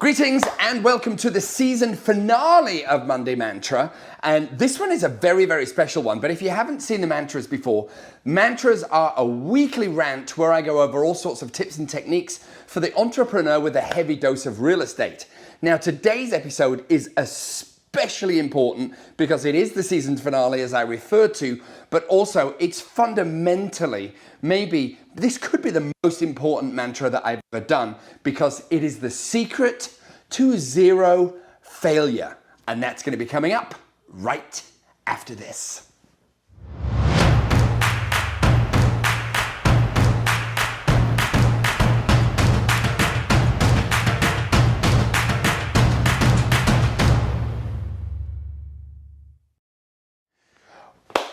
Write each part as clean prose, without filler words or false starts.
Greetings and welcome to the season finale of Monday Mantra. And this one is a very, very special one. But if you haven't seen the mantras before, mantras are a weekly rant where I go over all sorts of tips and techniques for the entrepreneur with a heavy dose of real estate. Now, today's episode is especially important because it is the season finale, as I referred to, but also it's fundamentally, maybe this could be the most important mantra that I've ever done because it is the secret to zero failure. And that's going to be coming up right after this.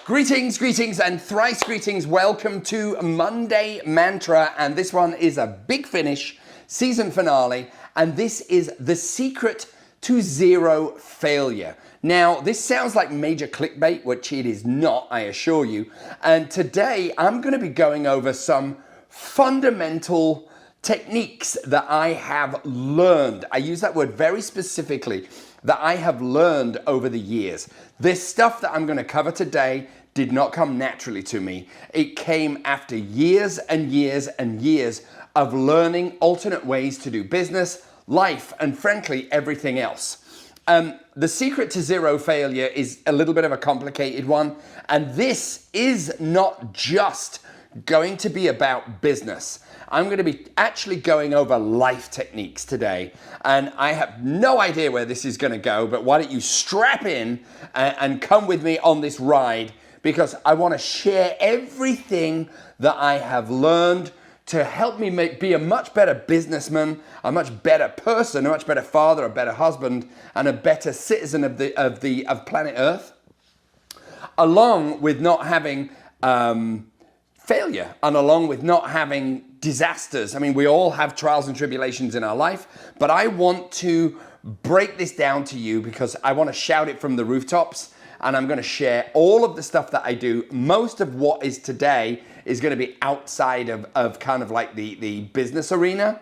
Greetings, and thrice greetings. Welcome to Monday Mantra. And this one is a big finish, season finale. And this is the secret to zero failure. Now, this sounds like major clickbait, which it is not, I assure you. And today I'm going to be going over some fundamental techniques that I have learned. I use that word very specifically, that I have learned over the years. This stuff that I'm going to cover today did not come naturally to me. It came after years and years and years of learning alternate ways to do business, life, and frankly, everything else. The secret to zero failure is a little bit of a complicated one. And this is not just going to be about business. I'm going to be actually going over life techniques today. And I have no idea where this is going to go, but why don't you strap in and come with me on this ride, because I want to share everything that I have learned to help me be a much better businessman, a much better person, a much better father, a better husband, and a better citizen of planet Earth, along with not having failure and along with not having disasters. I mean, we all have trials and tribulations in our life, but I want to break this down to you because I want to shout it from the rooftops, and I'm going to share all of the stuff that I do. Most of what is today is going to be outside of kind of like the business arena,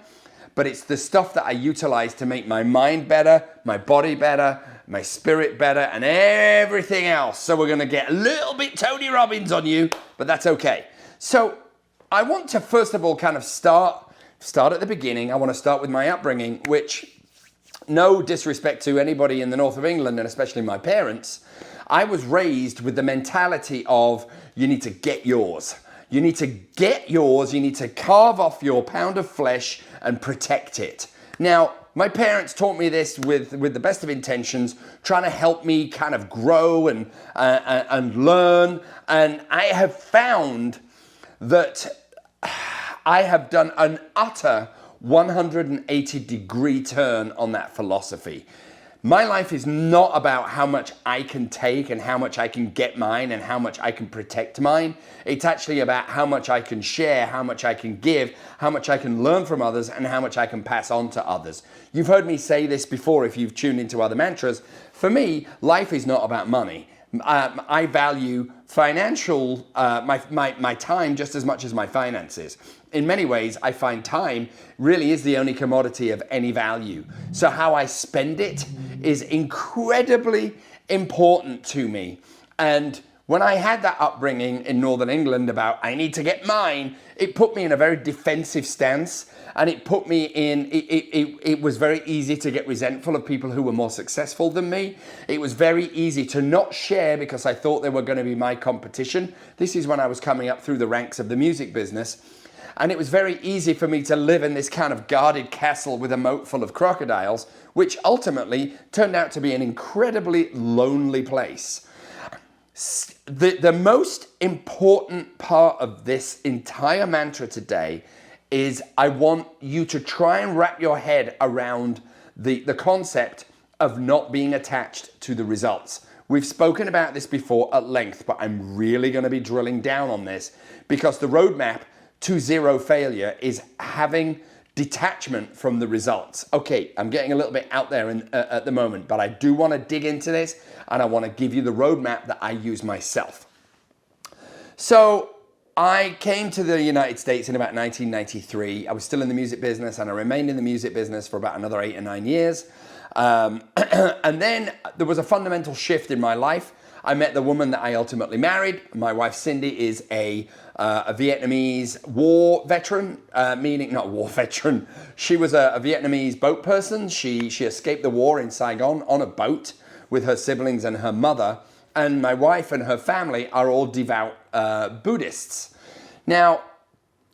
but it's the stuff that I utilize to make my mind better, my body better, my spirit better, and everything else. So we're going to get a little bit Tony Robbins on you, but that's okay. So I want to first of all kind of start at the beginning. I want to start with my upbringing, which, no disrespect to anybody in the north of England, and especially my parents, I was raised with the mentality of you need to get yours. You need to get yours. You need to carve off your pound of flesh and protect it. Now, my parents taught me this with the best of intentions, trying to help me kind of grow and learn. And I have found that I have done an utter 180-degree turn on that philosophy. My life is not about how much I can take and how much I can get mine and how much I can protect mine. It's actually about how much I can share, how much I can give, how much I can learn from others, and how much I can pass on to others. You've heard me say this before if you've tuned into other mantras. For me, life is not about money. I value my time just as much as my finances. In many ways, I find time really is the only commodity of any value. So how I spend it is incredibly important to me. And when I had that upbringing in Northern England about I need to get mine, it put me in a very defensive stance. And it put me in, it was very easy to get resentful of people who were more successful than me. It was very easy to not share because I thought they were going to be my competition. This is when I was coming up through the ranks of the music business. And it was very easy for me to live in this kind of guarded castle with a moat full of crocodiles, which ultimately turned out to be an incredibly lonely place. The most important part of this entire mantra today is I want you to try and wrap your head around the concept of not being attached to the results. We've spoken about this before at length, but I'm really going to be drilling down on this because the roadmap to zero failure is having detachment from the results. Okay, I'm getting a little bit out there at the moment, but I do want to dig into this and I want to give you the roadmap that I use myself. So I came to the United States in about 1993. I was still in the music business, and I remained in the music business for about another 8 or 9 years. And then there was a fundamental shift in my life. I met the woman that I ultimately married. My wife, Cindy, is a Vietnamese war veteran, meaning not war veteran. She was a Vietnamese boat person. She escaped the war in Saigon on a boat with her siblings and her mother. And my wife and her family are all devout Buddhists. Now,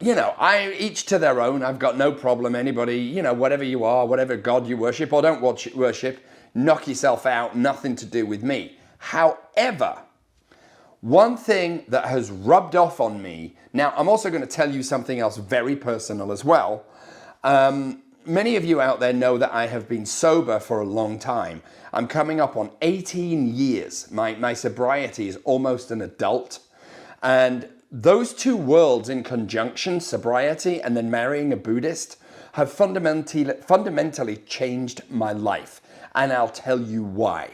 each to their own. I've got no problem. Anybody, whatever you are, whatever God you worship or don't worship, knock yourself out. Nothing to do with me. However, one thing that has rubbed off on me, now I'm also going to tell you something else very personal as well. Many of you out there know that I have been sober for a long time. I'm coming up on 18 years. My sobriety is almost an adult. And those two worlds in conjunction, sobriety and then marrying a Buddhist, have fundamentally changed my life. And I'll tell you why.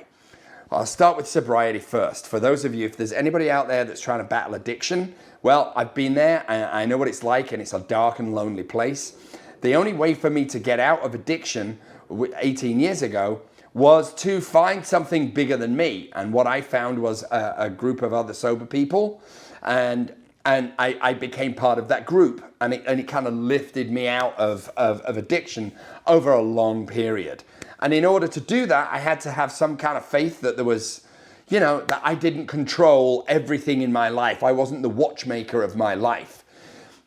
I'll start with sobriety first. For those of you, if there's anybody out there that's trying to battle addiction, well, I've been there. I know what it's like, and it's a dark and lonely place. The only way for me to get out of addiction 18 years ago was to find something bigger than me. And what I found was a group of other sober people. And I became part of that group. And it kind of lifted me out of addiction over a long period. And in order to do that, I had to have some kind of faith that there was, that I didn't control everything in my life. I wasn't the watchmaker of my life,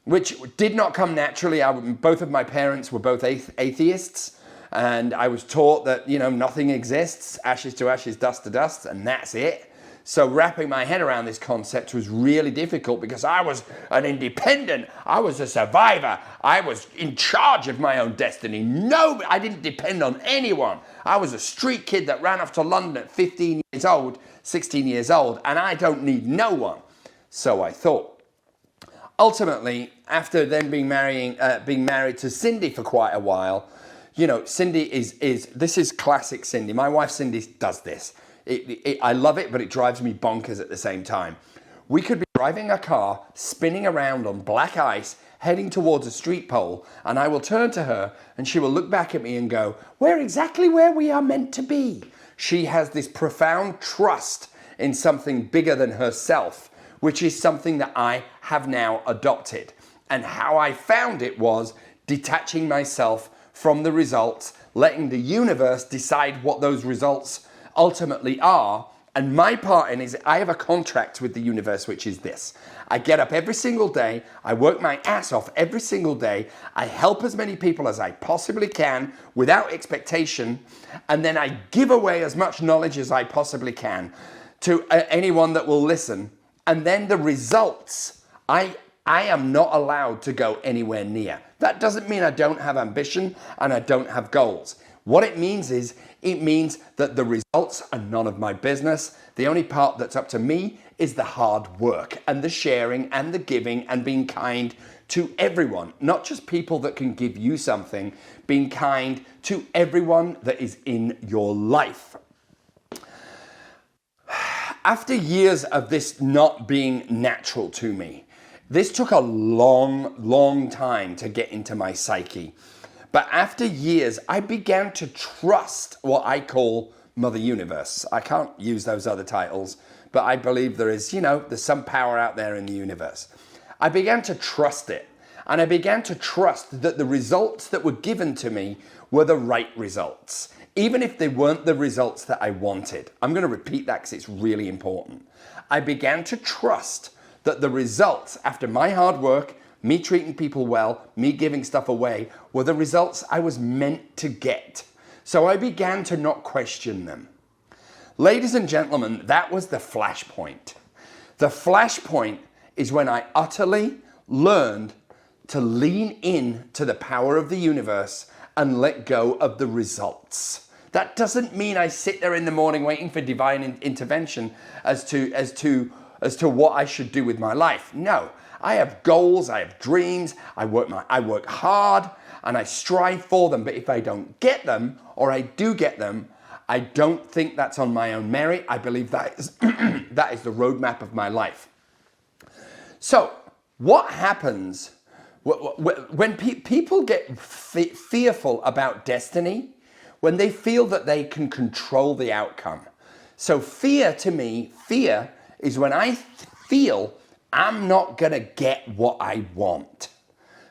which did not come naturally. Both of my parents were both atheists. And I was taught that, nothing exists, ashes to ashes, dust to dust, and that's it. So wrapping my head around this concept was really difficult because I was an independent. I was a survivor. I was in charge of my own destiny. No, I didn't depend on anyone. I was a street kid that ran off to London at 15 years old, 16 years old, and I don't need no one. So I thought. Ultimately, after then being married to Cindy for quite a while, Cindy this is classic Cindy. My wife Cindy does this. I love it, but it drives me bonkers at the same time. We could be driving a car, spinning around on black ice, heading towards a street pole, and I will turn to her and she will look back at me and go, "We're exactly where we are meant to be." She has this profound trust in something bigger than herself, which is something that I have now adopted. And how I found it was detaching myself from the results, letting the universe decide what those results ultimately are. And my part in it is I have a contract with the universe, which is this. I get up every single day. I work my ass off every single day. I help as many people as I possibly can without expectation. And then I give away as much knowledge as I possibly can to anyone that will listen. And then the results, I am not allowed to go anywhere near. That doesn't mean I don't have ambition and I don't have goals. What it means is, it means that the results are none of my business. The only part that's up to me is the hard work and the sharing and the giving and being kind to everyone, not just people that can give you something, being kind to everyone that is in your life. After years of this not being natural to me, this took a long time to get into my psyche. But after years, I began to trust what I call Mother Universe. I can't use those other titles, but I believe there's some power out there in the universe. I began to trust it. And I began to trust that the results that were given to me were the right results, even if they weren't the results that I wanted. I'm going to repeat that because it's really important. I began to trust that the results, after my hard work, me treating people well, me giving stuff away, were the results I was meant to get. So I began to not question them. Ladies and gentlemen, that was the flashpoint. The flashpoint is when I utterly learned to lean in to the power of the universe and let go of the results. That doesn't mean I sit there in the morning waiting for divine intervention as to what I should do with my life. No. I have goals, I have dreams, I work hard and I strive for them. But if I don't get them, or I do get them, I don't think that's on my own merit. I believe that is, that is the roadmap of my life. So What happens when people get fearful about destiny, when they feel that they can control the outcome? So fear, to me, fear is when I feel I'm not gonna get what I want.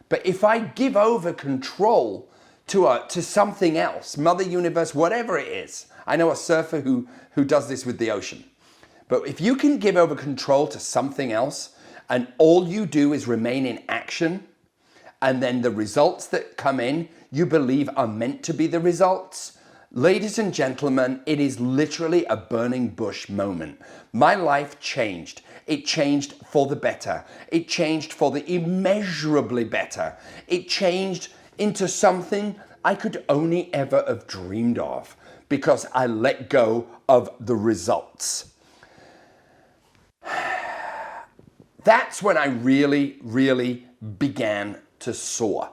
But if I give over control to something else, Mother Universe, whatever it is. I know a surfer who does this with the ocean. But if you can give over control to something else and all you do is remain in action, and then the results that come in, you believe are meant to be the results. Ladies and gentlemen, it is literally a burning bush moment. My life changed. It changed for the better. It changed for the immeasurably better. It changed into something I could only ever have dreamed of because I let go of the results. That's when I really, really began to soar.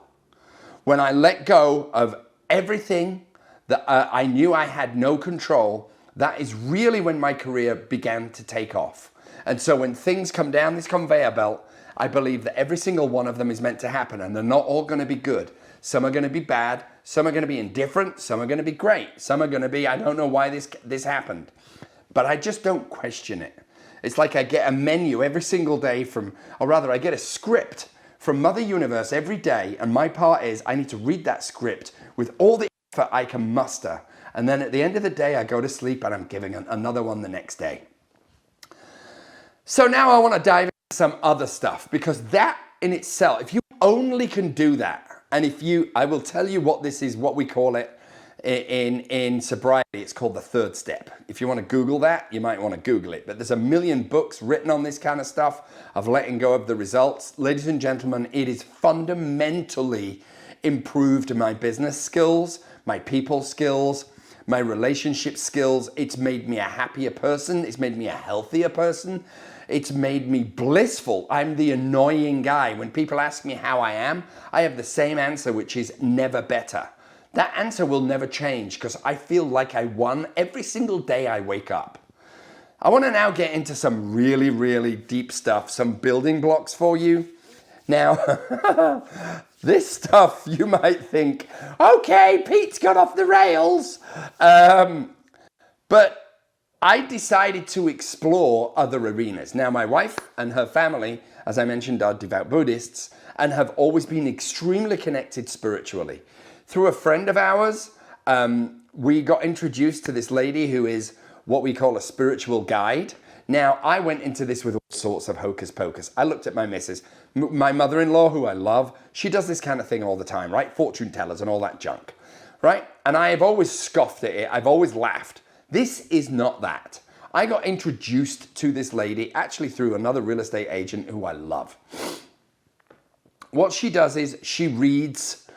When I let go of everything that I knew I had no control, that is really when my career began to take off. And so when things come down this conveyor belt, I believe that every single one of them is meant to happen, and they're not all going to be good. Some are going to be bad, some are going to be indifferent, some are going to be great, some are going to be, I don't know why this happened. But I just don't question it. It's like I get a menu every single day I get a script from Mother Universe every day, and my part is I need to read that script with all the effort I can muster. And then at the end of the day, I go to sleep and I'm giving another one the next day. So now I want to dive into some other stuff, because that in itself, if you only can do that, and I will tell you what this is, what we call it in sobriety, it's called the third step. If you want to Google that, you might want to Google it. But there's a million books written on this kind of stuff of letting go of the results. Ladies and gentlemen, it has fundamentally improved my business skills, my people skills, my relationship skills. It's made me a happier person. It's made me a healthier person. It's made me blissful. I'm the annoying guy. When people ask me how I am, I have the same answer, which is never better. That answer will never change because I feel like I won every single day I wake up. I want to now get into some really, really deep stuff, some building blocks for you. Now, this stuff you might think, okay, Pete's got off the rails. But I decided to explore other arenas. Now, my wife and her family, as I mentioned, are devout Buddhists and have always been extremely connected spiritually. Through a friend of ours, we got introduced to this lady who is what we call a spiritual guide. Now, I went into this with all sorts of hocus pocus. I looked at my missus, my mother-in-law, who I love. She does this kind of thing all the time, right? Fortune tellers and all that junk, right? And I have always scoffed at it. I've always laughed. This is not that. I got introduced to this lady actually through another real estate agent who I love. What she does is she reads,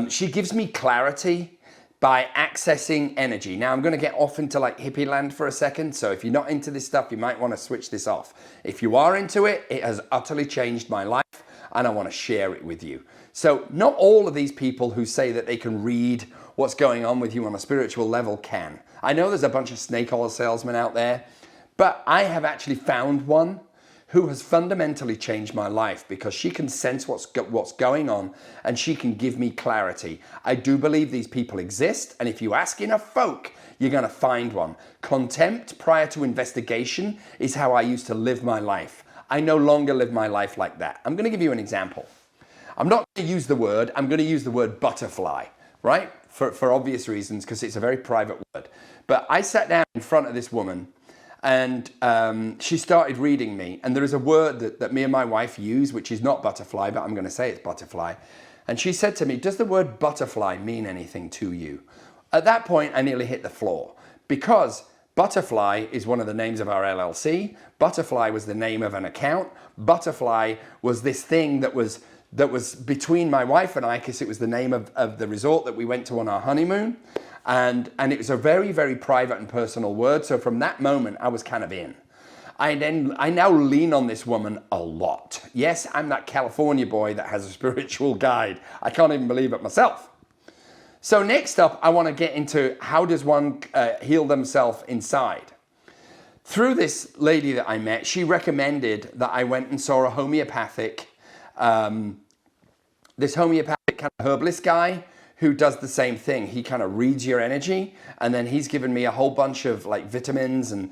she gives me clarity by accessing energy. Now I'm going to get off into like hippie land for a second. So if you're not into this stuff, you might want to switch this off. If you are into it, it has utterly changed my life and I want to share it with you. So not all of these people who say that they can read what's going on with you on a spiritual level can. I know there's a bunch of snake oil salesmen out there, but I have actually found one who has fundamentally changed my life because she can sense what's going on and she can give me clarity. I do believe these people exist, and if you ask enough folk, you're gonna find one. Contempt prior to investigation is how I used to live my life. I no longer live my life like that. I'm gonna give you an example. I'm not gonna use the word, I'm gonna use the word butterfly, right? For obvious reasons, because it's a very private word. But I sat down in front of this woman and she started reading me. And there is a word that me and my wife use, which is not butterfly, but I'm going to say it's butterfly. And she said to me, does the word butterfly mean anything to you? At that point, I nearly hit the floor because Butterfly is one of the names of our LLC. Butterfly was the name of an account. Butterfly was this thing that was between my wife and I, because it was the name of the resort that we went to on our honeymoon. And it was a very, very private and personal word. So from that moment, I was kind of in. I now lean on this woman a lot. Yes, I'm that California boy that has a spiritual guide. I can't even believe it myself. So next up, I want to get into how does one heal themselves inside. through this lady that I met, she recommended that I went and saw a homeopathic, this homeopathic kind of herbalist guy who does the same thing. He kind of reads your energy, and then he's given me a whole bunch of like vitamins and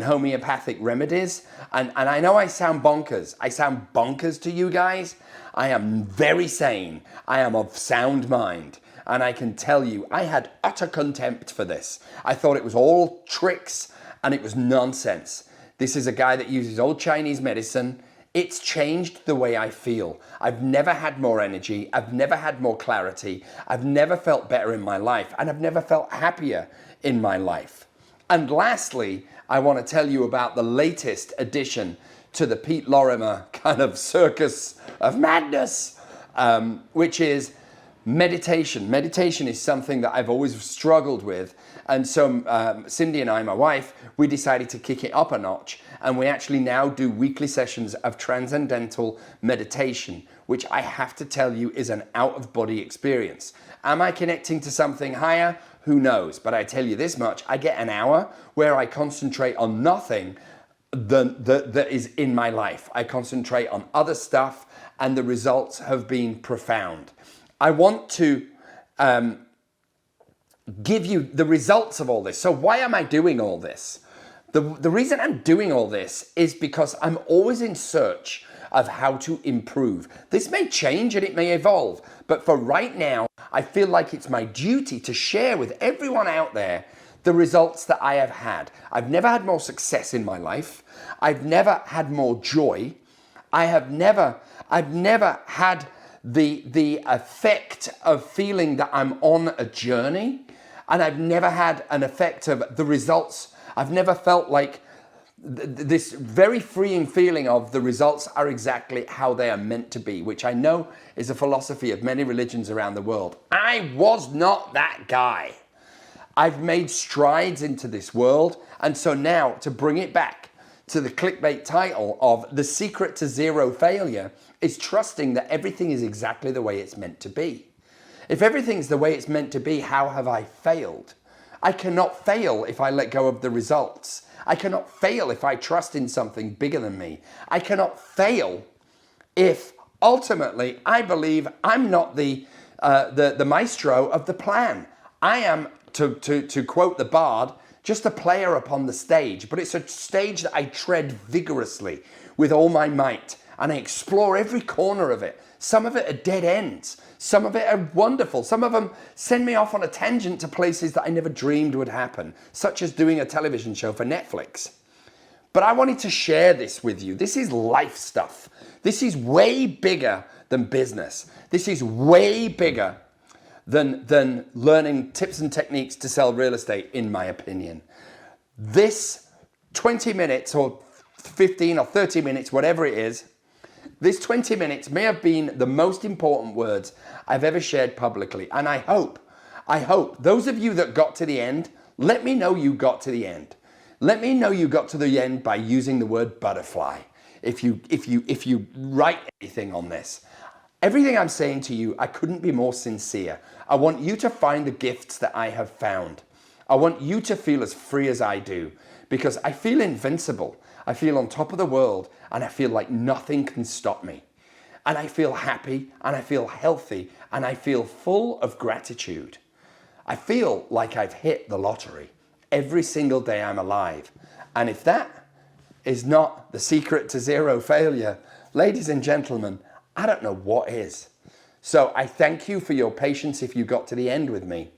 homeopathic remedies. And I know I sound bonkers. I sound bonkers to you guys. I am very sane. I am of sound mind. And I can tell you, I had utter contempt for this. I thought it was all tricks and it was nonsense. This is a guy that uses old Chinese medicine. It's changed the way I feel. I've never had more energy. I've never had more clarity. I've never felt better in my life, and I've never felt happier in my life. And lastly, I want to tell you about the latest addition to the Pete Lorimer kind of circus of madness, which is meditation. Meditation is something that I've always struggled with. And so Cindy and I, my wife, we decided to kick it up a notch. And we actually now do weekly sessions of transcendental meditation, which I have to tell you is an out-of-body experience. Am I connecting to something higher? Who knows? But I tell you this much, I get an hour where I concentrate on nothing that is in my life. I concentrate on other stuff, and the results have been profound. I want to give you the results of all this. So why am I doing all this? The reason I'm doing all this is because I'm always in search of how to improve. This may change and it may evolve, but for right now, I feel like it's my duty to share with everyone out there the results that I have had. I've never had more success in my life. I've never had more joy. I've never had the effect of feeling that I'm on a journey, and I've never had an effect of the results. I've never felt like this very freeing feeling of the results are exactly how they are meant to be, which I know is a philosophy of many religions around the world. I was not that guy. I've made strides into this world, and so now to bring it back to the clickbait title of The Secret to Zero Failure is trusting that everything is exactly the way it's meant to be. If everything's the way it's meant to be, how have I failed? I cannot fail if I let go of the results. I cannot fail if I trust in something bigger than me. I cannot fail if ultimately I believe I'm not the maestro of the plan. I am, to quote the bard, just a player upon the stage, but it's a stage that I tread vigorously with all my might, and I explore every corner of it. Some of it are dead ends. Some of it are wonderful. Some of them send me off on a tangent to places that I never dreamed would happen, such as doing a television show for Netflix. But I wanted to share this with you. This is life stuff. This is way bigger than business. This is way bigger than learning tips and techniques to sell real estate, in my opinion. This 20 minutes or 15 or 30 minutes, whatever it is, this 20 minutes may have been the most important words I've ever shared publicly. And I hope those of you that got to the end, let me know you got to the end. Let me know you got to the end by using the word butterfly. If you write anything on this, everything I'm saying to you, I couldn't be more sincere. I want you to find the gifts that I have found. I want you to feel as free as I do, because I feel invincible. I feel on top of the world, and I feel like nothing can stop me. And I feel happy, and I feel healthy, and I feel full of gratitude. I feel like I've hit the lottery every single day I'm alive. And if that is not the secret to zero failure, ladies and gentlemen, I don't know what is. So I thank you for your patience if you got to the end with me.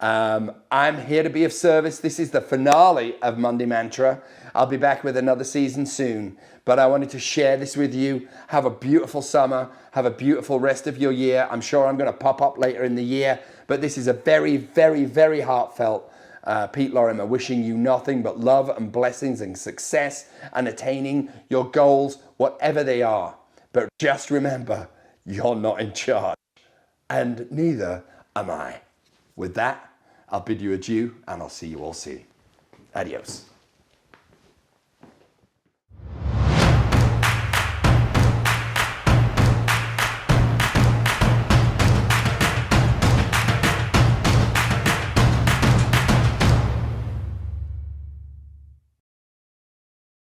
I'm here to be of service. This is the finale of Monday Mantra. I'll be back with another season soon, but I wanted to share this with you. Have a beautiful summer. Have a beautiful rest of your year. I'm sure I'm going to pop up later in the year, but this is a very, very, very heartfelt Pete Lorimer wishing you nothing but love and blessings and success and attaining your goals, whatever they are. But just remember, you're not in charge, and neither am I. With that, I'll bid you adieu, and I'll see you all soon. Adios.